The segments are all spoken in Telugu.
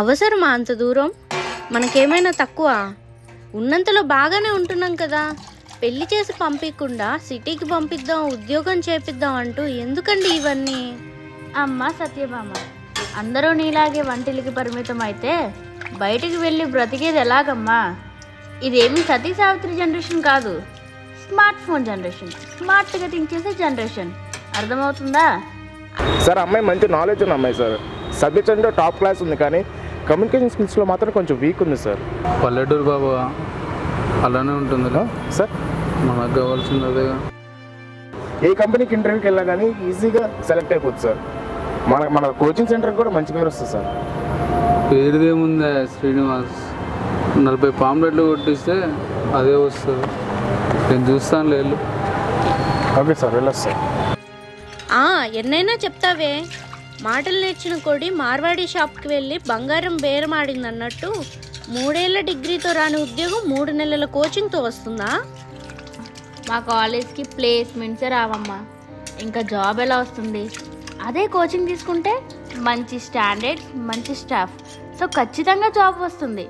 అవసరమా అంత దూరం? మనకేమైనా తక్కువ? ఉన్నంతలో బాగానే ఉంటున్నాం కదా. పెళ్లి చేసి పంపించకుండా సిటీకి పంపిద్దాం, ఉద్యోగం చేపిద్దాం అంటూ ఎందుకండి ఇవన్నీ? అమ్మ సత్యభామ, అందరూ నీలాగే వంటిలికి పరిమితం అయితే బయటికి వెళ్ళి బ్రతికేది ఎలాగమ్మా? ఇదేమి సతీ సావిత్రి జనరేషన్ కాదు, స్మార్ట్ ఫోన్ జనరేషన్, స్మార్ట్గా థింక్ చేసే జనరేషన్. అర్థమవుతుందా? సార్ అమ్మాయి మంచి నాలెడ్జ్ ఉన్న అమ్మాయి సార్. సబ్జెక్ట్స్ అంటే టాప్ క్లాస్ ఉంది, కానీ కమ్యూనికేషన్ స్కిల్స్లో మాత్రం కొంచెం వీక్ ఉంది సార్. పల్లెటూరు బాబు అలానే ఉంటుందిగా సార్. మనకు కావాల్సింది అదేగా. ఏ కంపెనీకి ఇంటర్వ్యూకి వెళ్ళినా కానీ ఈజీగా సెలెక్ట్ అయిపోతుంది సార్. మన కోచింగ్ సెంటర్కి కూడా మంచి పేరు వస్తుంది సార్. పేరుదేముందే శ్రీనివాస్, 40 పాంప్లెట్లు కొట్టిస్తే అదే వస్తుంది. నేను చూస్తాను లేదు. ఓకే సార్, వెళ్ళొచ్చు సార్. ఎన్నైనా చెప్తావే. మాటలు నేర్చిన కొడి మార్వాడి షాప్కి వెళ్ళి బంగారం బేరమాడింది అన్నట్టు 3 ఏళ్ల డిగ్రీతో రాని ఉద్యోగం 3 నెలల కోచింగ్తో వస్తుందా? మా కాలేజ్కి ప్లేస్మెంట్సే రావమ్మా, ఇంకా జాబ్ ఎలా వస్తుంది? అదే కోచింగ్ తీసుకుంటే మంచి స్టాండర్డ్స్, మంచి స్టాఫ్, సో ఖచ్చితంగా జాబ్ వస్తుంది,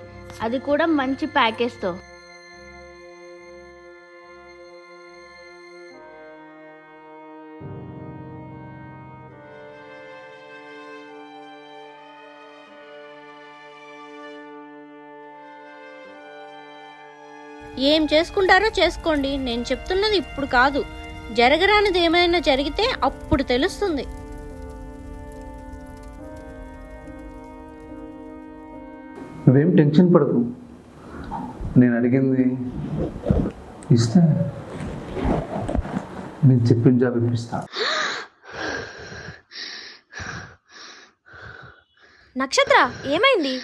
అది కూడా మంచి ప్యాకేజ్తో. ఏం చేసుకుంటారో చేసుకోండి, నేను చెప్తున్నది ఇప్పుడు కాదు. జరగరానిది ఏమైనా జరిగితే అప్పుడు తెలుస్తుంది. నువ్వేం టెన్షన్ పడకు, నేను అడిగింది ఇస్తే నేను చెప్పిన జాబ్ ఇప్పిస్తా. నక్షత్ర, ఏమైంది?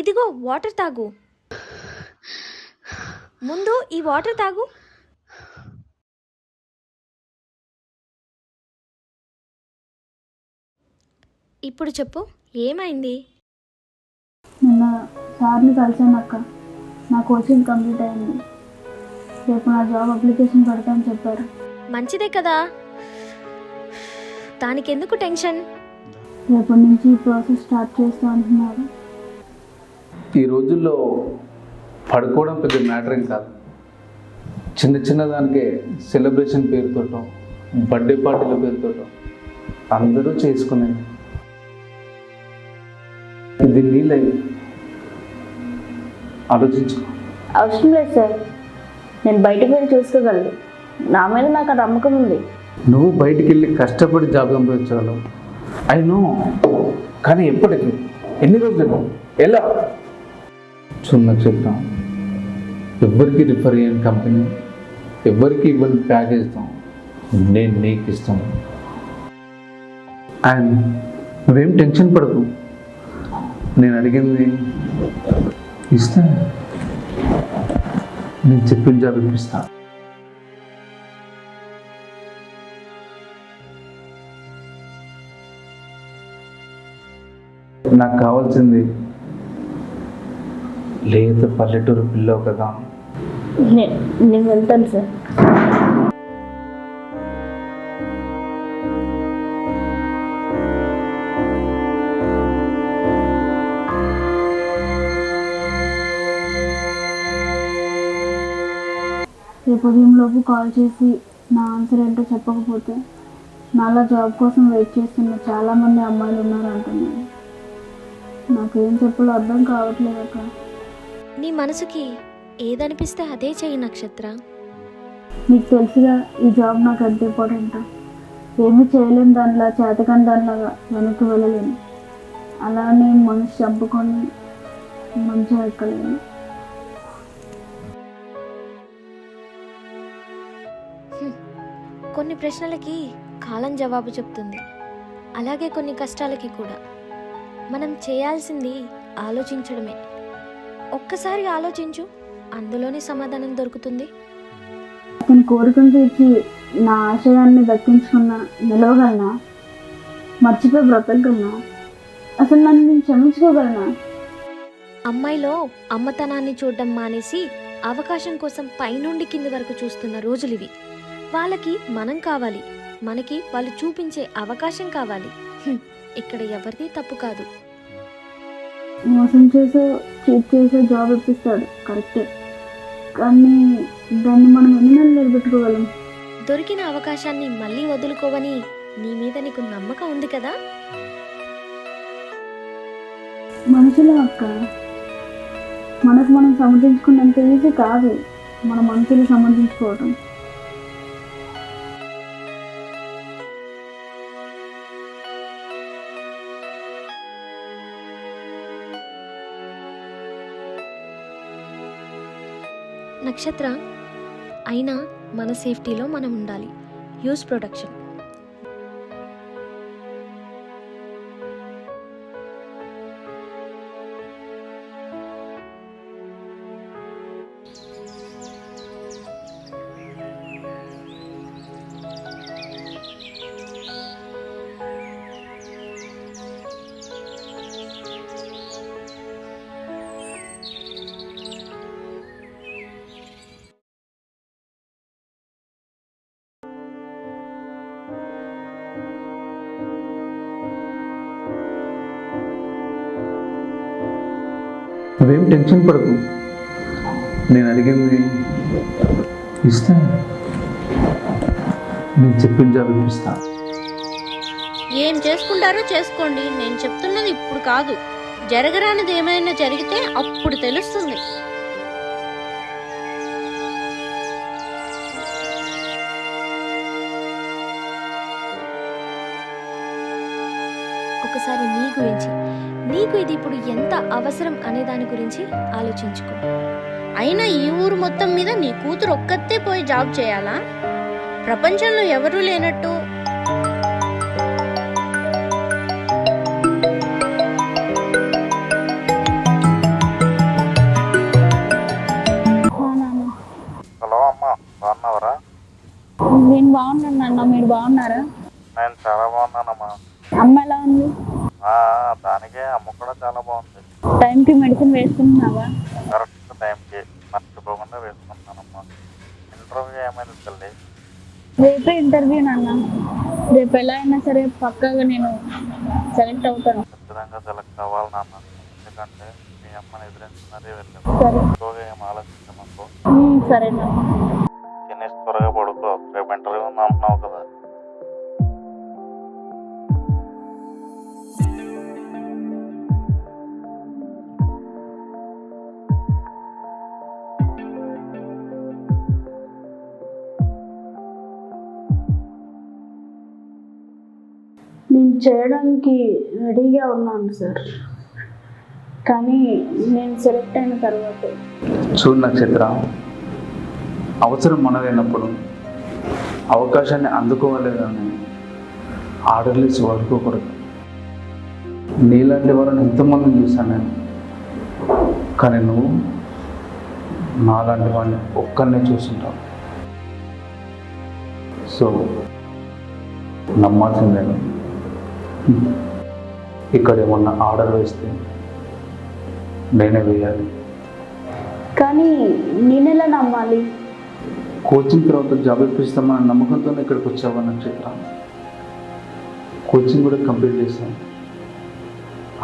ఇదిగో వాటర్ తాగు. ముందు ఈ వాటర్ తాగు. ఇప్పుడు చెప్పు, ఏమైంది? నిన్న సార్ని కలిసాను అక్క. నా కోచింగ్ కంప్లీట్ అయింది. రేపు నా జాబ్ అప్లికేషన్ పెడతానని చెప్పారు. మంచిదే కదా, దానికి ఎందుకు టెన్షన్? రేపటి నుంచి ఈ ప్రాసెస్ స్టార్ట్ చేస్తా అంటున్నారు. ఈ రోజుల్లో పడుకోవడం పెద్ద మ్యాటర్ ఏం కాదు. చిన్న చిన్న దానికే సెలబ్రేషన్ పేరుతోటో, బర్త్డే పార్టీల పేరుతోటో అందరూ చేసుకునేది. ఇది నీ లైఫ్, ఆలోచించుకో. అవసరం లేదు సార్, నేను బయటకు వెళ్ళి చూసుకోగలను. నా మీద నాకు ఆ నమ్మకం ఉంది. నువ్వు బయటికి వెళ్ళి కష్టపడి జాబ్ సంపాదించగలవు, ఐ నో. కానీ ఎప్పటికీ, ఎన్ని రోజులు ఎలా చిన్న చెప్తాం. ఎవరికి రిఫర్ అయ్యని కంపెనీ, ఎవరికి ఇవ్వని ప్యాకేజ్తో నేను నీకు ఇస్తాను. అండ్ నువ్వేం టెన్షన్ పడకు, నేను అడిగింది ఇస్తే నేను చెప్పిన జాబ్ ఇప్పిస్తా. నాకు కావాల్సింది లేత పల్లెటూరు పిల్లో కదా. నేను వెళ్తాను సార్. రేపు ఉదయంలోపు కాల్ చేసి నా ఆన్సర్ ఏంటో చెప్పకపోతే నాలా జాబ్ కోసం వెయిట్ చేస్తున్న చాలామంది అమ్మాయిలు ఉన్నారు అంటున్నారు. నాకేం చెప్పాలో అర్థం కావట్లేదు అక్క. నీ మనసుకి ఏదనిపిస్తే అదే చెయ్యి నక్షత్ర. నీకు తెలుసుగా ఈ జాబ్ నాకు ఎంత ఇంపార్టెంట్. ఏమీ చేయలేని దానిలా, చేతకాని దానిలాగా వెనక్కి వెళ్ళలేను. అలానే మనసు చంపుకొని మంచిగా ఎక్కలేను. కొన్ని ప్రశ్నలకి కాలం జవాబు చెప్తుంది, అలాగే కొన్ని కష్టాలకి కూడా. మనం చేయాల్సింది ఆలోచించడమే. ఒక్కసారి ఆలోచించు, అందులోనే సమాధానం దొరుకుతుంది. అతని కోరికను తీర్చి నా ఆశయాన్ని దక్కించుకున్నా, నిలవగలనా? మర్చిపోయి బ్రతకగలనా? అసలు నన్ను నేను క్షమించుకోగలనా? అమ్మాయిలో అమ్మతనాన్ని చూడడం మానేసి అవకాశం కోసం పైనుండి కింది వరకు చూస్తున్న రోజులివి. వాళ్ళకి మనం కావాలి, మనకి వాళ్ళు చూపించే అవకాశం కావాలి. ఇక్కడ ఎవరిది తప్పు కాదు. మోసం చేసో చీట్ చేసో జాబ్ ఇప్పిస్తాడు కరెక్టే, కానీ దాన్ని మనం ఎన్ని నెలలు నిలబెట్టుకోగలం? దొరికిన అవకాశాన్ని మళ్ళీ వదులుకోవని నీ మీద నీకు నమ్మకం ఉంది కదా. మనుషులే అక్క, మనకు మనం సమర్థించుకున్నంత ఈజీ కాదు మన మనసులు సమర్థించుకోవటం. నక్షత్ర, అయినా మన సేఫ్టీలో మనం ఉండాలి. Use protection. నువ్వేం టెన్షన్ పడకు, నేను అడిగింది ఇస్తా, నేను చెప్పిన జాబ్ ఇప్పిస్తా. ఏం చేసుకుంటారో చేసుకోండి, నేను చెప్తున్నది ఇప్పుడు కాదు. జరగరానిది ఏమైనా జరిగితే అప్పుడు తెలుస్తుంది. ఒకసారి నీ గురించి, నీకు ఇది ఇప్పుడు ఎంత అవసరం అనే దాని గురించి ఆలోచించుకో. అయినా ఈ ఊరు మొత్తం మీద నీ కూతురు ఒక్కతే పోయి జాబ్ చేయాలా? ప్రపంచంలో ఎవరూ లేనట్టు. హలో అమ్మా, బాగున్నావరా? నేను బాగున్నాను అన్న, మీరు బాగున్నారా? నేను చాలా బాగున్నానమ్మా. అమ్మ ఎలా ఉంది? దానికే అమ్మ కూడా చాలా బాగుంది. టైంకి మెడిసిన్ వేసుకుంటున్నావా? కరెక్ట్ టైంకి మర్చిపోకుండా వేసుకుంటానమ్మా. ఇంటర్వ్యూ ఏమైంది తల్లి? రేపే ఇంటర్వ్యూ నాన్న, రేపు ఎలా అయినా సరే పక్కాగా నేను సెలెక్ట్ అవుతాను. ఖచ్చితంగా సెలెక్ట్ అవ్వాలి నాన్న, ఎందుకంటే మీ అమ్మని ఎదిరించినదే వెళ్ళాము. సరే. ఎక్కువగా ఏం ఆలోచించమనుకో. సరే నాన్న. తినేసి త్వరగా పడుకో, రేపు ఇంటర్వ్యూ ఉంది అంటున్నావు కదా. నేను చేయడానికి రెడీగా ఉన్నాను సార్, కానీ నేను సెలెక్ట్ అయిన తర్వాత. చూడు నక్షత్ర, అవసరం మనదైనప్పుడు అవకాశాన్ని అందుకోవాలి కానీ ఆర్డర్లు ఇచ్చి వాడుకోకూడదు. నీలాంటి వారిని ఎంతోమందిని చూశాను నేను, కానీ నువ్వు నాలాంటి వాడిని ఒక్కరినే చూస్తుంటావు. సో నమ్మాల్సిందే. ఇక్కడ ఏమన్నా ఆర్డర్ వేస్తే నేనే వేయాలి. కానీ నేనెలా నమ్మాలి? కోచింగ్ తర్వాత జాబ్ ఇప్పిస్తామన్న నమ్మకంతో ఇక్కడికి వచ్చావా నక్షత్ర? కోచింగ్ కూడా కంప్లీట్ చేశాను,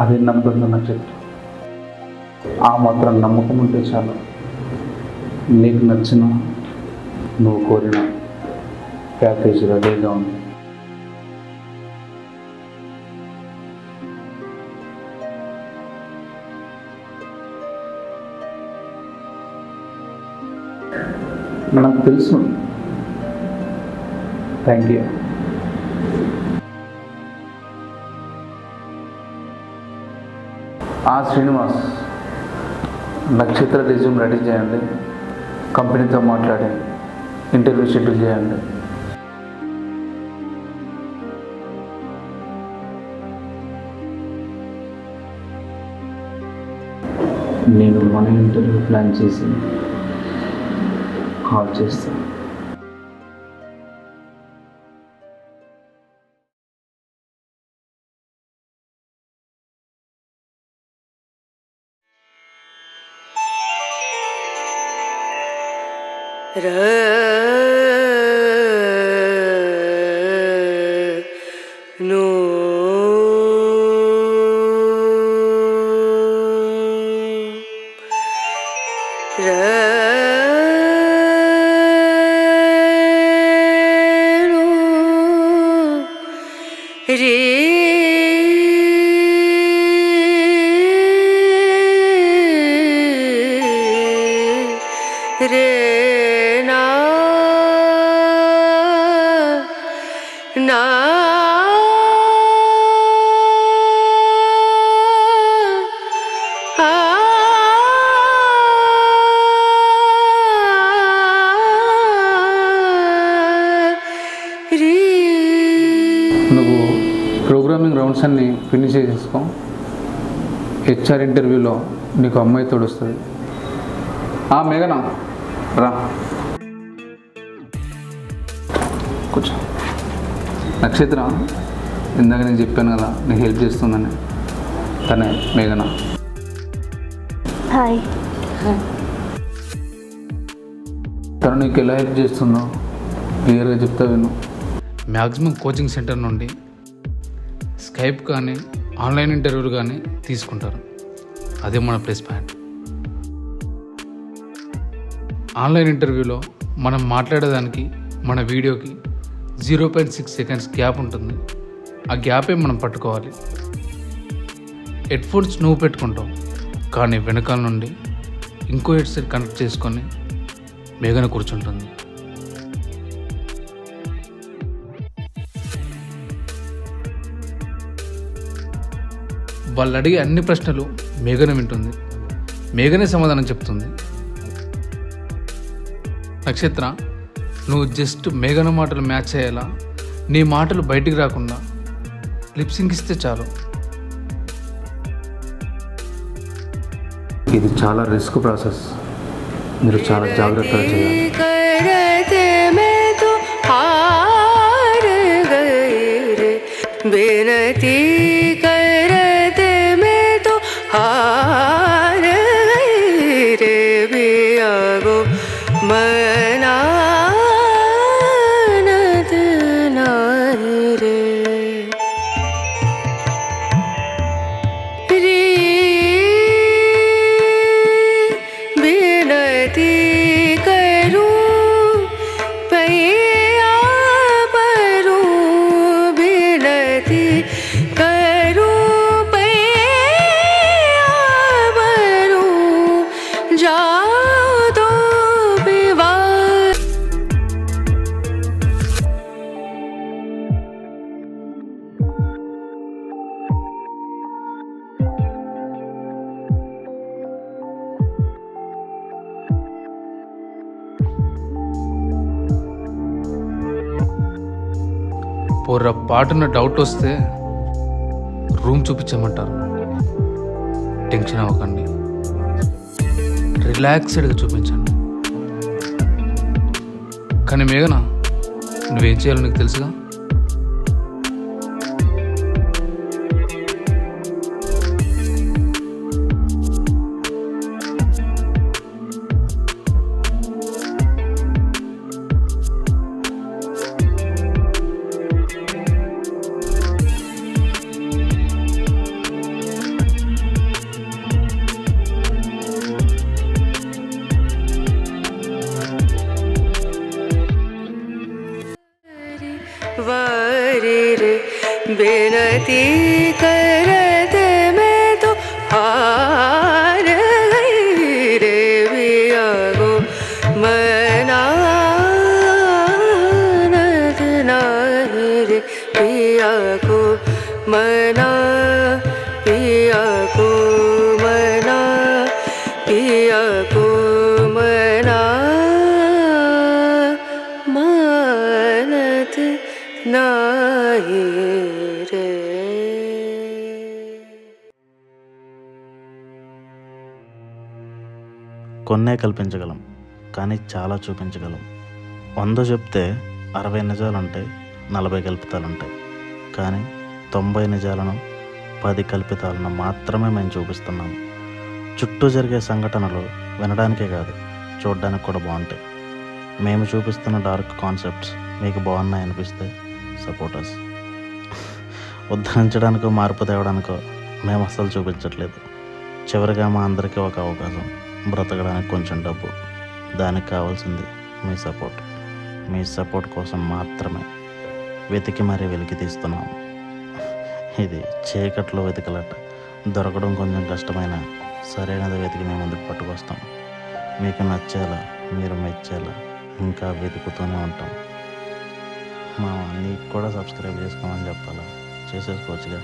అదే నమ్మకంతో నక్షత్ర. ఆ మాత్రం నమ్మకం ఉంటే చాలు, నీకు నచ్చిన నువ్వు కోరిన ప్యాకేజ్ రెడీగా ఉంది. నాకు తెలుసు. Thank you. శ్రీనివాస్, నక్షత్ర రెజ్యూమ్ రెడీ చేయండి, కంపెనీతో మాట్లాడి ఇంటర్వ్యూ షెడ్యూల్ చేయండి. నేను మన ఇంటర్వ్యూ ప్లాన్ చేసి కాల్ చేస్తాను. No నువ్వు ప్రోగ్రామింగ్ రౌండ్స్ అన్ని ఫినిష్ చేసేసుకో. హెచ్ఆర్ ఇంటర్వ్యూలో నీకు అమ్మాయి తోడుస్తుంది. మేఘనా రా కూర్చో. నక్షత్ర, ఇందాక నేను చెప్పాను కదా నీకు హెల్ప్ చేస్తుందని, తనే మేఘనా. హాయ్. తను నీకు ఎలా హెల్ప్ చేస్తుందో క్లియర్గా చెప్తా విను. మ్యాక్సిమం కోచింగ్ సెంటర్ నుండి స్కైప్ కానీ ఆన్లైన్ ఇంటర్వ్యూలు కానీ తీసుకుంటారు. అదే మన ప్లస్ పాయింట్. ఆన్లైన్ ఇంటర్వ్యూలో మనం మాట్లాడేదానికి మన వీడియోకి 0.6 సెకండ్స్ గ్యాప్ ఉంటుంది. ఆ గ్యాపే మనం పట్టుకోవాలి. హెడ్ఫోన్స్ నువ్వు పెట్టుకుంటావు, కానీ వెనకాల నుండి ఇంకో హెడ్సెట్ కనెక్ట్ చేసుకొని మేఘన కూర్చుంటుంది. వాళ్ళు అడిగే అన్ని ప్రశ్నలు మేఘన వింటుంది. మేఘనే సమాధానం చెప్తుంది. నక్షత్ర, నువ్వు జస్ట్ మేఘన మాటలు మ్యాచ్ అయ్యేలా నీ మాటలు బయటికి రాకుండా లిప్సింగ్ ఇస్తే చాలు. ఇది చాలా రిస్క్ ప్రాసెస్. మీరు చాలా జాగ్రత్తగా చేయాలి. बेनती करते मैं तो हार गई रे बिया गो मनानत नारी रे बेनती करूं पैया परूं పొరపాటున డౌట్ వస్తే రూమ్ చూపించమంటారు. టెన్షన్ అవ్వకండి, రిలాక్స్డ్గా చూపించండి. కానీ మేఘనా, నువ్వేం చేయాలో నీకు తెలుసుగా. वारी रे बेनती करते मैं तो हार गई रे बिया गो मनानत नारी रे पिया को मना पिया को मना पिया को मना मानत नाही रे. కొన్నే కల్పించగలం, కానీ చాలా చూపించగలం. 100 చెప్తే 60 నిజాలుంటాయి, 40 కల్పితాలుంటాయి. కానీ 90 నిజాలను 10 కల్పితాలను మాత్రమే మేము చూపిస్తున్నాము. చుట్టూ జరిగే సంఘటనలు వినడానికే కాదు, చూడడానికి కూడా బాగుంటాయి. మేము చూపిస్తున్న డార్క్ కాన్సెప్ట్స్ మీకు బాగున్నాయి అనిపిస్తే సపోర్టర్స్. ఉద్ధరించడానికో మార్పు తేవడానికో మేము అస్సలు చూపించట్లేదు. చివరిగా మా అందరికీ ఒక అవకాశం, బ్రతకడానికి కొంచెం డబ్బు. దానికి కావాల్సింది మీ సపోర్ట్. మీ సపోర్ట్ కోసం మాత్రమే వెతికి మరీ వెలికి తీస్తున్నాం. ఇది చీకట్లో వెతకలట. దొరకడం కొంచెం కష్టమైన సరైనది వెతికి మేము ముందుకు పట్టుకొస్తాం. మీకు నచ్చేలా, మీరు మెచ్చేలా ఇంకా వెతుకుతూనే ఉంటాం. నీకు కూడా సబ్స్క్రైబ్ చేసుకోమని చెప్పాలా? చేసేసుకోవచ్చుగా.